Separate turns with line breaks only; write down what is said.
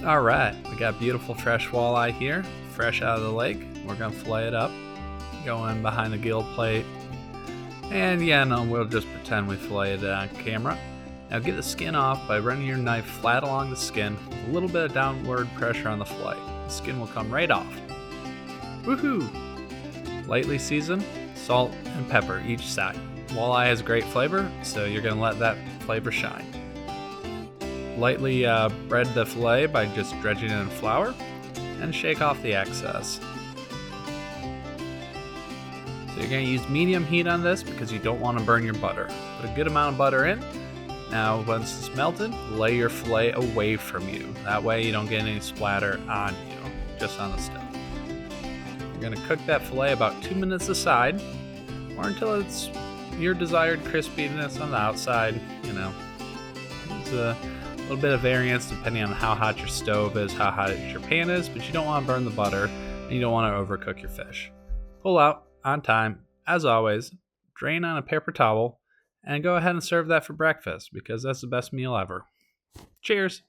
Alright, we got beautiful fresh walleye here, fresh out of the lake. We're gonna fillet it up, go in behind the gill plate, and yeah, no, we'll just pretend we filleted it on camera. Now get the skin off by running your knife flat along the skin with a little bit of downward pressure on the fillet. The skin will come right off. Woohoo! Lightly season, salt and pepper each side. Walleye has great flavor, so you're gonna let that flavor shine. Lightly bread the fillet by just dredging it in flour and shake off the excess. So you're going to use medium heat on this because you don't want to burn your butter. Put a good amount of butter in. Now once it's melted, lay your fillet away from you. That way you don't get any splatter on you, just on the stove. You're going to cook that fillet about 2 minutes aside or until it's your desired crispiness on the outside. It's a little bit of variance depending on how hot your stove is, how hot your pan is, but you don't want to burn the butter and you don't want to overcook your fish. Pull out on time, as always, drain on a paper towel, and go ahead and serve that for breakfast because that's the best meal ever. Cheers!